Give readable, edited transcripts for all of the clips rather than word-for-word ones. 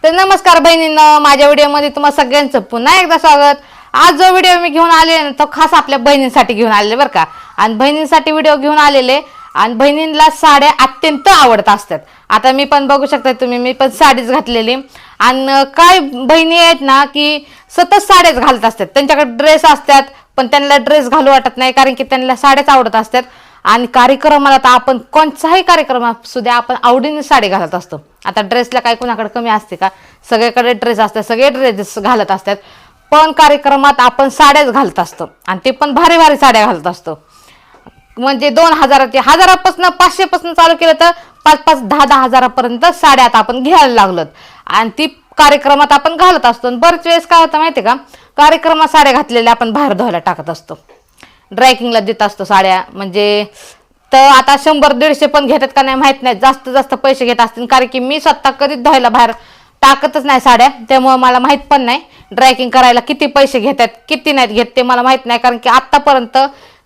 तर नमस्कार बहिणींनो, माझ्या व्हिडिओमध्ये तुम्हा सगळ्यांचं पुन्हा एकदा स्वागत। आज जो व्हिडिओ मी घेऊन आले ना तो खास आपल्या बहिणींसाठी घेऊन आलेले बरं का। आणि बहिणींसाठी व्हिडिओ घेऊन आलेले आणि बहिणींना साड्या अत्यंत आवडत असतात। आता मी पण बघू शकता तुम्ही, मी पण साडीच घातलेली। आणि काय बहिणी आहेत ना की सतत साड्याच घालत असतात, त्यांच्याकडे ड्रेस असतात पण त्यांना ड्रेस घालू वाटत नाही, कारण की त्यांना साड्याच आवडत असतात। आणि कार्यक्रमाला तर आपण कोणताही कार्यक्रम असू द्या आपण आवडीने साडी घालत असतो। आता ड्रेसला काय कोणाकडे कमी असते का, सगळीकडे ड्रेस असतात, सगळे ड्रेस घालत असतात, पण कार्यक्रमात आपण साड्याच घालत असतो आणि ते पण भारी भारी साड्या घालत असतो। म्हणजे 2000 ते 1000पासून 500 पासून चालू केलं तर 5-5, 10-10 हजारापर्यंत साड्या आता आपण घ्यायला लागलोत आणि ती कार्यक्रमात आपण घालत असतो। बरेच वेळेस काय होतं माहिती का, कार्यक्रमात साड्या घातलेल्या आपण बाहेर धुवायला टाकत असतो, ड्रायकिंगला देत असतो साड्या। म्हणजे तर आता 100-150 पण घेतात का नाही माहित नाही, जास्त जास्त पैसे घेत असतील, कारण की मी स्वतः कधीच धुवायला बाहेर टाकतच नाही साड्या, त्यामुळे मला माहित पण नाही ड्रायकिंग करायला किती पैसे घेतात किती नाहीत घेत ते मला माहित नाही। कारण की आतापर्यंत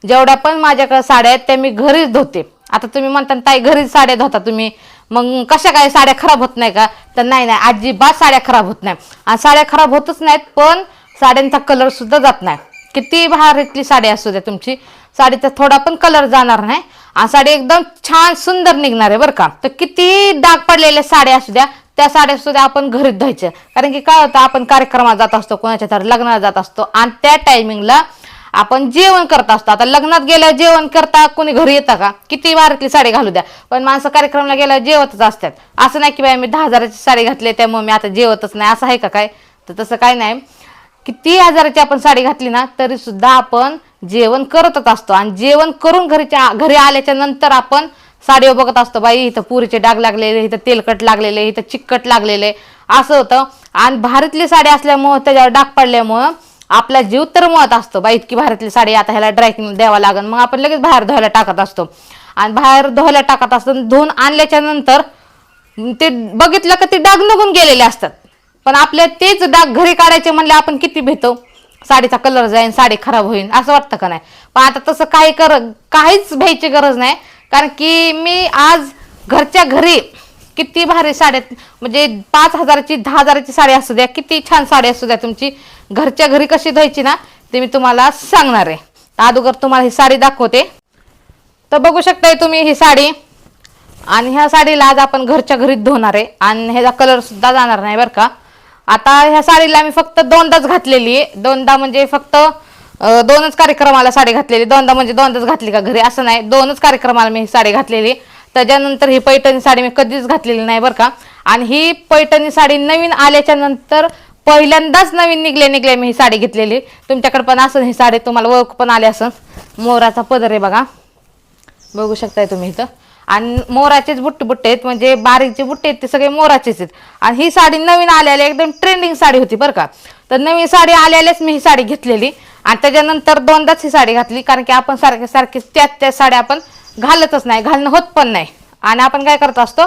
जेवढ्या पण माझ्याकडे साड्या आहेत त्या मी घरीच धुते। आता तुम्ही म्हणता ताई घरीच साड्या धुता तुम्ही, मग कशा काय साड्या खराब होत नाही का, तर नाही नाही अजिबात साड्या खराब होत नाही। आणि साड्या खराब होतच नाहीत, पण साड्यांचा कलर सुद्धा जात नाही। किती भारीतली साडी असू द्या तुमची, साडीचा थोडा पण कलर जाणार नाही आणि साडी एकदम छान सुंदर निघणार आहे बरं का। तर किती डाग पडलेल्या साड्या असू द्या त्या साड्या सुद्धा आपण घरीच धुवायच्या, कारण की काय होतं आपण कार्यक्रमात जात असतो, कोणाच्या तर लग्नाला जात असतो आणि त्या टायमिंगला आपण जेवण करत असतो। आता लग्नात गेल्यावर जेवण करता कोणी घरी येतं का, किती भारीतली साडी घालू द्या पण माणसं कार्यक्रमाला गेल्यावर जेवतच असतात। असं नाही की बाई मी 10 हजाराची साडी घातली त्यामुळे मी आता जेवतच नाही, असं आहे का काय, तर तसं काय नाही। किती हजाराची आपण साडी घातली ना तरी सुद्धा आपण जेवण करतच असतो आणि जेवण करून घरी आल्याच्या नंतर आपण साडीवर बघत असतो, बाई इथं पुरीचे डाग लागलेले, इथं तेलकट लागलेले, इथं चिकट लागलेले, असं होतं। आणि भारीतली साडी असल्यामुळं त्याच्यावर डाग पडल्यामुळं आपला जीव तर मत असतो, बाई इतकी भारीतली साडी आता ह्याला ड्रायकिंग द्यावा लागेल, मग आपण लगेच बाहेर धुवायला टाकत असतो। आणि बाहेर धुवायला टाकत असतो, धुवून आणल्याच्या नंतर ते बघितलं का ते डाग निघून गेलेले असतात, पण आपल्या तेच डाग घरी काढायचे म्हणले आपण किती भीतो, साडीचा कलर जाईन, साडी खराब होईल असं वाटतं का नाही। पण आता तसं काहीच भ्यायची गरज नाही, कारण की मी आज घरच्या घरी किती भारी साड्या, म्हणजे 5 हजाराची 10 हजाराची साडी असू द्या, किती छान साडी असू द्या तुमची, घरच्या घरी कशी धुवायची ना ते मी तुम्हाला सांगणार आहे। अगोदर तुम्हाला ही साडी दाखवते। तर बघू शकताय तुम्ही ही साडी, आणि ह्या साडीला आज आपण घरच्या घरीच धुणार आहे आणि ह्याचा कलर सुद्धा जाणार नाही बरं का। आता ह्या साडीला मी फक्त 2दाच घातलेली आहे, 2दा म्हणजे फक्त 2च कार्यक्रमाला साडी घातलेली, 2दा म्हणजे 2दाच घातली का घरी असं नाही, 2च कार्यक्रमाला मी ही साडी घातलेली। त्याच्यानंतर ही पैठणी साडी मी कधीच घातलेली नाही बरं का। आणि ही पैठणी साडी नवीन आल्याच्या नंतर पहिल्यांदाच नवीन निघले मी ही साडी घेतलेली। तुमच्याकडे पण असं ही साडी तुम्हाला ओळख पण आली असं, मोराचा पदर आहे बघा, बघू शकताय तुम्ही इथं, आणि मोराचेच बुट्टे आहेत, म्हणजे बारीकचे बुट्टे आहेत ते सगळे मोराचेच आहेत। आणि ही साडी नवीन आलेली एकदम ट्रेंडिंग साडी होती बरं का। तर नवीन साडी आलेल्याच मी ही साडी घेतलेली आणि त्याच्यानंतर 2दाच ही साडी घातली, कारण की आपण सारखे त्याच साड्या आपण घालतच नाही, घालणं होत पण नाही आणि आपण काय करत असतो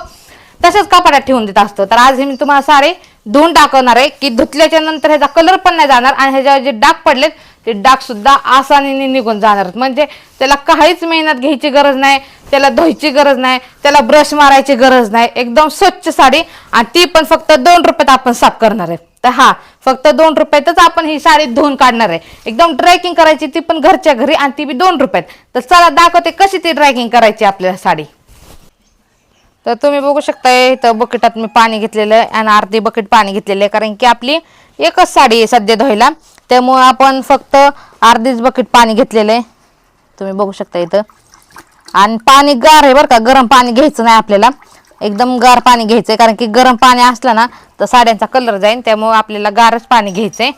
तसंच कपाटात ठेवून देत असतो। तर आज हे मी तुम्हाला साडी धुवून टाकवणार आहे की धुतल्याच्या नंतर ह्याचा कलर पण नाही जाणार आणि ह्याच्यावर जे डाग पडलेत ते डाग सुद्धा आसानीने निघून जाणार, म्हणजे त्याला काहीच मेहनत घ्यायची गरज नाही, त्याला धुवायची गरज नाही, त्याला ब्रश मारायची गरज नाही, एकदम स्वच्छ साडी, आणि ती पण फक्त 2 रुपयात आपण साफ करणार आहे। तर हा फक्त 2 रुपयातच आपण ही साडी धुवून काढणार आहे, एकदम ड्रायकिंग करायची ती पण घरच्या घरी आणि ती बी 2 रुपयात। तर चला दाखवते कशी ती ड्रायकिंग करायची आपल्याला साडी। तर तुम्ही बघू शकताय इथं बकेटात मी पाणी घेतलेलं आहे आणि अर्धी बकेट पाणी घेतलेलं आहे, कारण की आपली एकच साडी आहे सध्या धुवायला, त्यामुळे आपण फक्त अर्धीच बकेट पाणी घेतलेलं आहे, तुम्ही बघू शकता इथं। आणि पाणी गार आहे बरं का, गरम पाणी घ्यायचं नाही आपल्याला, एकदम गार पाणी घ्यायचंय, कारण की गरम पाणी असलं ना तर साड्यांचा कलर जाईल, त्यामुळे आपल्याला गारच पाणी घ्यायचंय।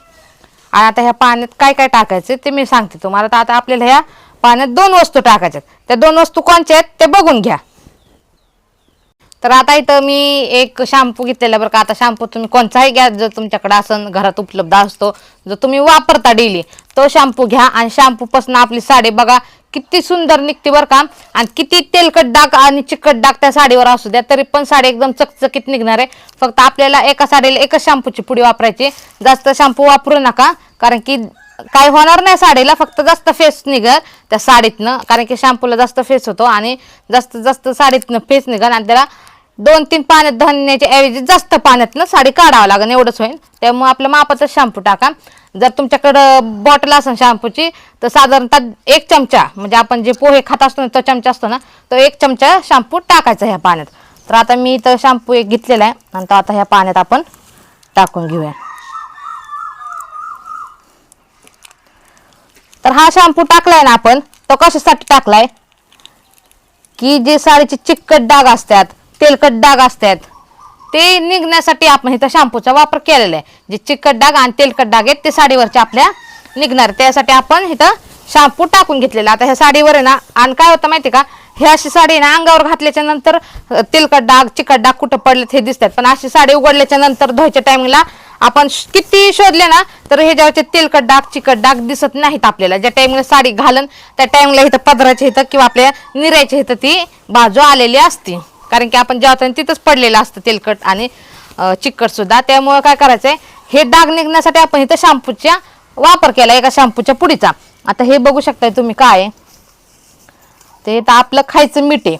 आणि आता ह्या पाण्यात काय काय टाकायचं ते मी सांगते तुम्हाला। तर आता आपल्याला ह्या पाण्यात 2 वस्तू टाकायच्यात, त्या 2 वस्तू कोणत्या आहेत ते बघून घ्या। तर आता इथं मी एक शॅम्पू घेतलेला बरं का। आता शॅम्पू तुम्ही कोणताही घ्या जर तुमच्याकडे असं घरात उपलब्ध असतो, जर तुम्ही वापरता डेली तो शॅम्पू घ्या आणि शॅम्पू पासून आपली साडी बघा किती सुंदर निघते बरं का। आणि किती तेलकट डाग आणि चिकट डाग त्या साडीवर असू द्या तरी पण साडी एकदम चकचकीत निघणार आहे। फक्त आपल्याला एका साडीला एकच शॅम्पूची पुडी वापरायची, जास्त शॅम्पू वापरू नका, कारण की काय होणार नाही साडीला, फक्त जास्त फेस निघल त्या साडीतनं, कारण की शॅम्पूला जास्त फेस होतो आणि जास्त साडीतनं फेस निघल आणि त्याला 2-3 पाण्यात धुण्याच्या ऐवजी जास्त पाण्यात ना साडी काढावं लागेल, एवढंच होईल. त्यामुळे आपल्या मापाचा शॅम्पू टाका. जर तुमच्याकडं बॉटल असेल शॅम्पूची तर साधारणतः 1 चमचा, म्हणजे आपण जे पोहे खात असतो ना तो चमचा असतो ना, तो 1 चमचा शॅम्पू टाकायचा ह्या पाण्यात. तर आता मी इथं शॅम्पू एक घेतलेला आहे आणि तो आता ह्या पाण्यात आपण टाकून घेऊया. तर हा शॅम्पू टाकलाय ना आपण, तो कशासाठी टाकलाय की जे साडीचे चिकट डाग असतात, तेलकट डाग असतात ते निघण्यासाठी आपण इथं शॅम्पूचा वापर केलेला आहे. जे चिकट डाग आणि तेलकट डाग आहेत ते साडीवरचे आपल्या निघणार, त्यासाठी आपण इथं शॅम्पू टाकून घेतलेला. आता ह्या साडीवर आहे ना, आणि काय होतं माहिती का, हे अशी साडी ना अंगावर घातल्याच्या नंतर तेलकट डाग चिकट डाग कुठं पडलेत हे दिसतात, पण अशी साडी उघडल्याच्या नंतर धुवायच्या टायमिंगला आपण किती शोधले ना तर ह्याच्यावरचे तेलकट डाग चिकट डाग दिसत नाहीत आपल्याला. ज्या टाइमला साडी घालन त्या टाइमला इथं पदराच्या इथं किंवा आपल्या निऱ्याच्या इथं ती बाजू आलेली असते, कारण की आपण जेव्हा तिथंच पडलेलं असतं तेलकट आणि चिकट सुद्धा. त्यामुळे काय करायचंय, हे डाग निघण्यासाठी आपण इथं शॅम्पूचा वापर केला, एका शॅम्पूच्या पुडीचा. आता हे बघू शकताय तुम्ही काय आहे ते, तर आपलं खायचं मीठ आहे,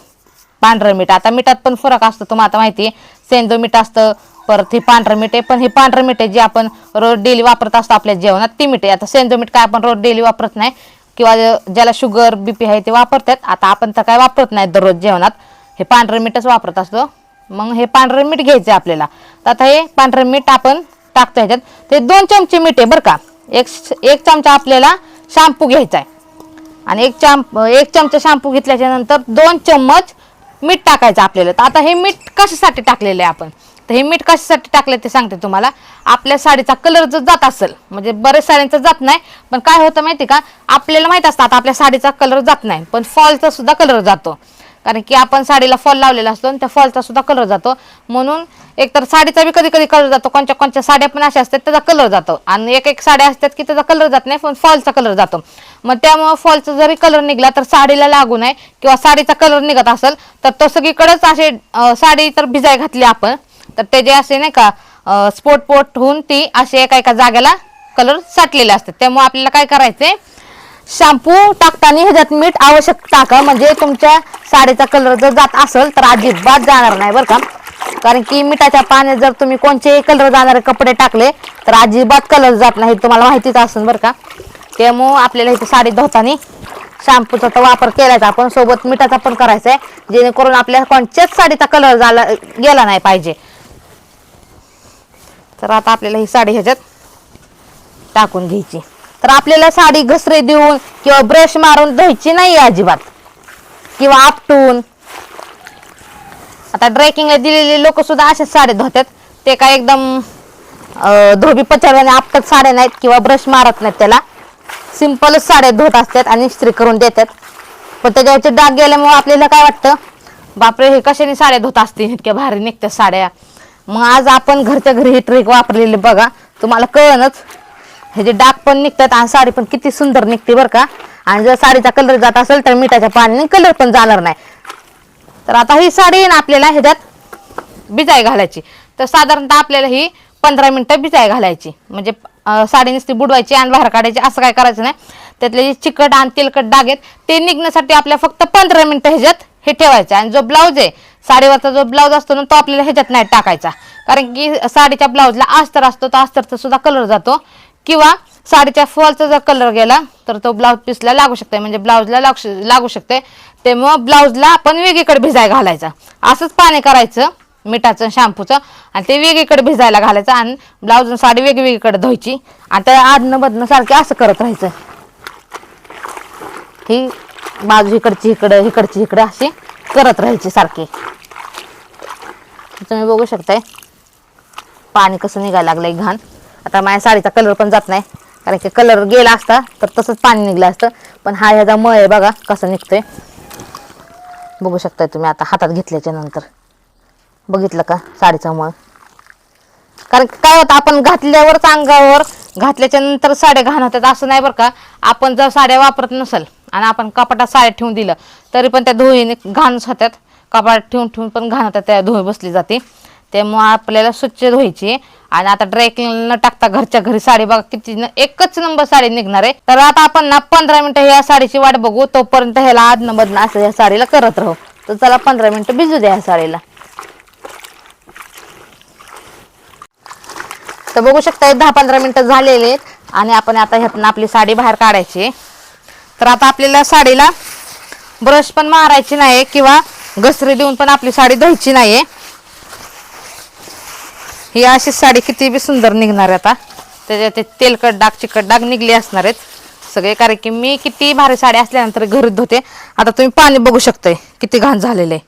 पांढरं मीठ. आता मिठात पण फरक असतो तुम्हाला आता माहिती आहे, सेंदो मीठ असतं, परत हे पांढरं मीठ आहे. पण हे पांढरं मीठ आहे जे आपण रोज डेली वापरत असतो आपल्या जेवणात, ती मीठ आहे. आता सेंदो मीठ काय आपण रोज डेली वापरत नाही, किंवा ज्याला शुगर BP आहे ते वापरतात. आता आपण तर काय वापरत नाही दररोज जेवणात, हे पांढरं मीठच वापरत असतो. मग हे पांढरं मीठ घ्यायचं आपल्याला. तर आता हे पांढरं मीठ आपण टाकतो ह्याच्यात. ते 2 चमचे मीठ आहे बरं का. एक चमचा आपल्याला शॅम्पू घ्यायचा आहे आणि 1 चमचा शॅम्पू घेतल्याच्या नंतर 2 चम्मच मीठ टाकायचं आपल्याला. तर आता हे मीठ कशासाठी टाकलेलं आहे आपण, तर हे मीठ कशासाठी टाकलं ते सांगते तुम्हाला. आपल्या साडीचा कलर जर जात असेल, म्हणजे बरेच साड्यांचा जात नाही, पण काय होतं माहिती का, आपल्याला माहित असतं आता आपल्या साडीचा कलर जात नाही पण फॉलचा सुद्धा कलर जातो, कारण की आपण साडीला फॉल लावलेला असतो आणि त्या फॉलचा सुद्धा कलर जातो. म्हणून एकतर साडीचा बी कधी कधी कलर जातो, कोणत्या कोणत्या साड्या पण अशा असतात त्याचा कलर जातो, आणि एक साड्या असतात की त्याचा कलर जात नाही पण फॉलचा कलर जातो. मग त्यामुळे फॉलचा जरी कलर निघला तर साडीला लागू नये, किंवा साडीचा कलर निघत असेल तर तो सगळीकडेच असे साडी तर भिजाय घातली आपण तर त्याचे असे नाही का स्पोट होऊन ती असे एका जागेला कलर साठलेले असतात. त्यामुळे आपल्याला काय करायचंय, शॅम्पू टाकताना ह्याच्यात मीठ आवश्यक टाका, म्हणजे तुमच्या साडीचा कलर जर जात असेल तर अजिबात जाणार नाही बरं का. कारण की मिठाच्या पाण्यात जर तुम्ही कोणतेही कलर जाणारे कपडे टाकले तर अजिबात कलर जात नाही, तुम्हाला माहितीच असेल बरं का. त्यामुळे आपल्याला इथे साडी धुताना शॅम्पूचा तर वापर केलाच, आपण सोबत मिठाचा पण करायचा आहे, जेणेकरून आपल्या कोणत्याच साडीचा कलर गेला नाही पाहिजे. तर आता आपल्याला ही साडी ह्याच्यात टाकून घ्यायची. तर आपल्याला साडी घसरे देऊन किंवा ब्रश मारून धुवायची नाही अजिबात, किंवा आपटून. आता ड्रायकिंगला दिलेले लोक सुद्धा अशाच साड्या धुतात, ते काय एकदम धोबी पचरवाने आपटत साड्या नाहीत किंवा ब्रश मारत नाहीत, त्याला सिंपलच साड्या धुत असतात आणि इस्त्री करून देतात. पण त्याच्यावरचे डाग गेल्यामुळे आपल्याला काय वाटतं, बापरे हे कशाने साड्या धुत असतील, इतक्या भारी निघतात साड्या. मग आज आपण घरच्या घरी ही ट्रिक वापरलेली बघा, तुम्हाला कळणच. हे जे डाग पण निघतात आणि साडी पण किती सुंदर निघते बरं का. आणि जर साडीचा कलर जात असेल तर मिठाच्या पाण्याने कलर पण जाणार नाही. तर आता ही साडी ना आपल्याला ह्याच्यात भिजाय घालायची. तर साधारणतः आपल्याला ही 15 मिनिटं भिजाय घालायची, म्हणजे साडी नुसती बुडवायची आणि बाहेर काढायची, असं काय करायचं नाही. त्यातले जे चिकट आणि तेलकट डाग आहेत ते निघण्यासाठी आपल्याला फक्त 15 मिनिटं ह्याच्यात हे ठेवायचं. आणि जो ब्लाऊज आहे, साडीवरचा जो ब्लाऊज असतो ना तो आपल्याला ह्याच्यात नाही टाकायचा, कारण की साडीच्या ब्लाऊजला अस्तर असतो, तो अस्तरचा सुद्धा कलर जातो, किंवा साडीच्या फॉलचा जर कलर गेला तर तो ब्लाऊज पीसला लागू शकते, म्हणजे ब्लाऊजला लागू शकते. त्यामुळं ब्लाऊजला आपण वेगळीकडे भिजाय घालायचा. असंच पाणी करायचं मिठाचं शॅम्पूचं आणि ते वेगळीकडे भिजायला घालायचं, आणि ब्लाऊज साडी वेगवेगळीकडे धुवायची आणि त्या आडनं बदनं सारखे असं करत राहायचं. ही बाजू इकडची इकडं इकडची इकडं अशी करत राहायची सारखी. तुम्ही बघू शकताय पाणी कसं निघायला लागलंय घाण. आता माझ्या साडीचा कलर पण जात नाही, कारण की कलर गेला असता तर तसंच पाणी निघलं असतं. पण हा ह्याचा मळ आहे बघा कसं निघतोय, बघू शकताय तुम्ही. आता हातात घेतल्याच्या नंतर बघितलं का साडीचा मळ. कारण काय होतं, आपण घातल्यावरच अंगावर घातल्याच्या नंतर साड्या घाण होतात असं नाही बरं का. आपण जर साड्या वापरत नसेल आणि आपण कपाटात साड्या ठेवून दिलं तरी पण त्या धुळीने घाणच होतात. कपाटात ठेवून पण घाण होतात, त्या धुळी बसली जाते. त्यामुळे आपल्याला स्वच्छ धुवायची. आणि आता ड्रायक्लिंग न टाकता घरच्या घरी साडी बघा किती एकच नंबर साडी निघणार आहे. तर आता आपण ना 15 मिनिटं ह्या साडीची वाट बघू, तोपर्यंत ह्याला आदनं बदनं असं या साडीला करत राहू. तर चला 15 मिनिटं भिजू द्या ह्या साडीला. तर बघू शकता 10-15 मिनिटं झालेले आहेत आणि आपण आता ह्यातनं आपली साडी बाहेर काढायची. तर आता आपल्याला साडीला ब्रश पण मारायची नाही किंवा घसरी देऊन पण आपली साडी धुवायची नाही. ही अशी साडी किती बी सुंदर निघणार आहे. आता त्याच्यात ते तेलकट डाग चिकट डाग निघले असणार आहेत सगळे, कारण की मी किती भारी साडी असल्यानंतर घरीच धुते. आता तुम्ही पाणी बघू शकताय किती घाण झालेलं आहे.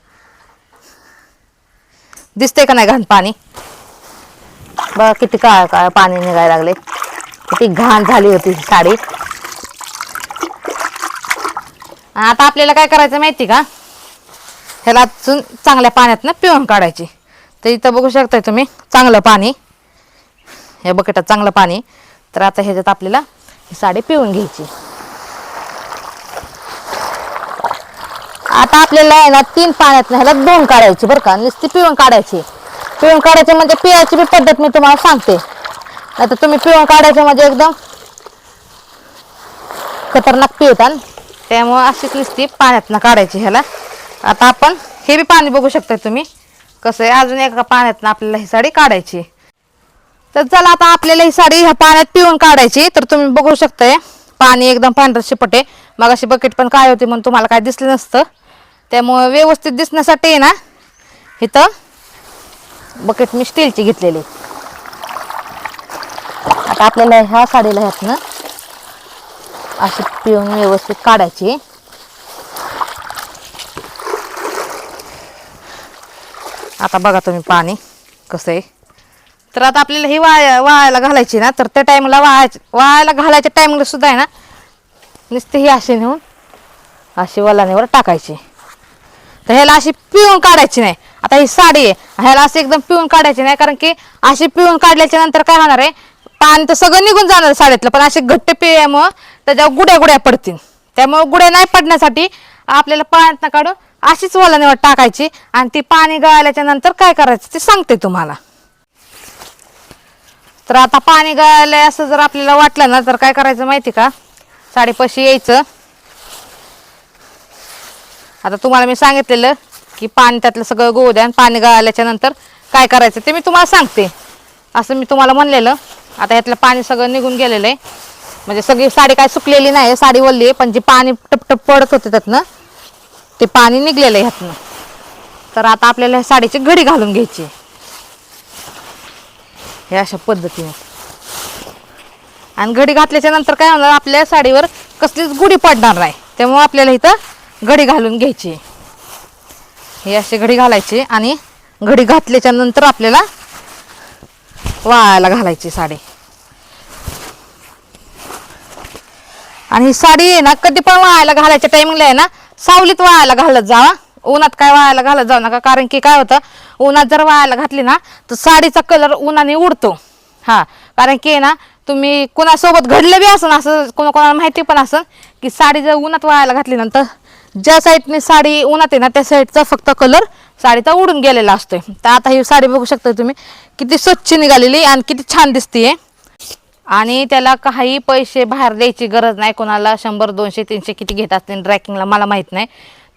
दिसतंय का नाही घाण पाणी? बघा किती काळ काळ पाणी निघायला लागले. किती घाण झाली होती साडी. आता आपल्याला काय करायचं माहिती का, ह्याला अजून चांगल्या पाण्यातनं पिळून काढायची. तर इथं बघू शकताय तुम्ही चांगलं पाणी, या बकेटात चांगलं पाणी. तर आता ह्याच्यात आपल्याला ही साडी पिळून घ्यायची. आता आपल्याला आहे ना 3 पाण्यातनं ह्याला धुवून काढायची बरं का, नुसती पिळून काढायची. पिळून काढायची म्हणजे पिळायची बी पद्धत मी तुम्हाला सांगते. आता तुम्ही पिळून काढायचं म्हणजे एकदम खतरनाक पिळतात, त्यामुळं अशीच नुसती पाण्यातनं काढायची ह्याला. आता आपण हे बी पाणी बघू शकता तुम्ही कसं आहे. अजून एका पाण्यातनं आपल्याला ही साडी काढायची. तर चला आता आपल्याला ही साडी ह्या पाण्यात पिळून काढायची. तर तुम्ही बघू शकताय पाणी एकदम पांढरं शिपट आहे. मग अशी बकेट पण काय होती म्हणून तुम्हाला काय दिसलं नसतं, त्यामुळं व्यवस्थित दिसण्यासाठी आहे ना इथं बकेट मी स्टीलची घेतलेली. आता आपल्याला ह्या साडीला ह्यातनं अशी पिळून व्यवस्थित काढायची. आता बघा तुम्ही पाणी कसं आहे. तर आता आपल्याला ही वाळायला घालायची ना, तर त्या टाईमला वाळायला घालायच्या टाईमला सुद्धा आहे ना नुसते ही अशी नेऊन अशी वलानेवर टाकायची. तर ह्याला अशी पिळून काढायची नाही. आता ही साडी आहे, ह्याला अशी एकदम पिळून काढायची नाही, कारण की अशी पिळून काढल्याच्या नंतर काय होणार आहे, पाणी तर सगळं निघून जाणार साडीतलं, पण अशी घट्ट पिळल्यामुळं त्याच्यावर गुड्या गुड्या पडतील. त्यामुळे गुड्या नाही पडण्यासाठी आपल्याला पाण्यातनं काढून अशीच वलानेवर टाकायची. आणि ती पाणी गळाल्याच्या नंतर काय करायचं ते सांगते तुम्हाला. तर आता पाणी गळालंय असं जर आपल्याला वाटलं ना, तर काय करायचं माहिती का, साडीपाशी यायचं. आता तुम्हाला मी सांगितलेलं की पाणी त्यातलं सगळं गळू द्या, आणि पाणी गळाल्याच्या नंतर काय करायचं ते मी तुम्हाला सांगते. असं मी तुम्हाला म्हणलेलं. आता ह्यातलं पाणी सगळं निघून गेलेलं आहे, म्हणजे सगळी साडी काय सुकलेली नाही, साडी वल्ली आहे, पण जे पाणी टपटप पडत होते त्यातनं ते पाणी निघलेलं आहे ह्यातनं. तर आता आपल्याला साडीची घडी घालून घ्यायची हे अशा पद्धतीने. आणि घडी घातल्याच्या नंतर काय होणार, आपल्या साडीवर कसलीच गुढी पडणार नाही. त्यामुळे आपल्याला इथं घडी घालून घ्यायची. ही अशी घडी घालायची आणि घडी घातल्याच्या नंतर आपल्याला वाळायला घालायची साडी. आणि ही साडी आहे ना कधी पण वाळायला घालायच्या टायमिंगला आहे ना सावलीत वाळायला घालत जावा, उन्हात काय वाळायला घालत जाऊ नका. कारण की काय होतं, उन्हात जर वाळायला घातली ना तर साडीचा कलर उन्हाने उडतो. हा, कारण की ना तुम्ही कुणासोबत घडलं बी असन, असं कोणाला माहिती पण असन की साडी जर उन्हात वाळायला घातली नंतर ज्या साईडने साडी उन्हात आहे ना त्या साईडचा फक्त कलर साडीचा उडून गेलेला असतोय. तर आता ही साडी बघू शकता तुम्ही किती स्वच्छ निघालेली आणि किती छान दिसते. आणि त्याला काही पैसे बाहेर द्यायची गरज नाही कोणाला. 100, 200, 300 किती घेत असतील ड्रायकिंगला मला माहीत नाही,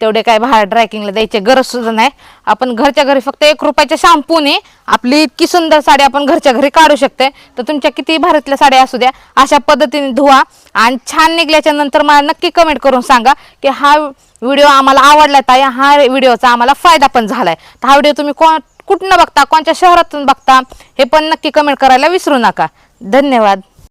तेवढे काय बाहेर ड्रायकिंगला द्यायची गरज सुद्धा नाही. आपण घरच्या घरी फक्त 1 रुपयाच्या शॅम्पूने आपली इतकी सुंदर साडी आपण घरच्या घरी काढू शकते. तर तुमच्या किती भारतल्या साड्या असू द्या अशा पद्धतीने धुवा, आणि छान निघल्याच्या नंतर मला नक्की कमेंट करून सांगा की हा व्हिडिओ आम्हाला आवडला ताई, हा व्हिडिओचा आम्हाला फायदा पण झालाय. तर हा व्हिडिओ तुम्ही कुठनं बघता, कोणत्या शहरातून बघता हे पण नक्की कमेंट करायला विसरू नका. धन्यवाद.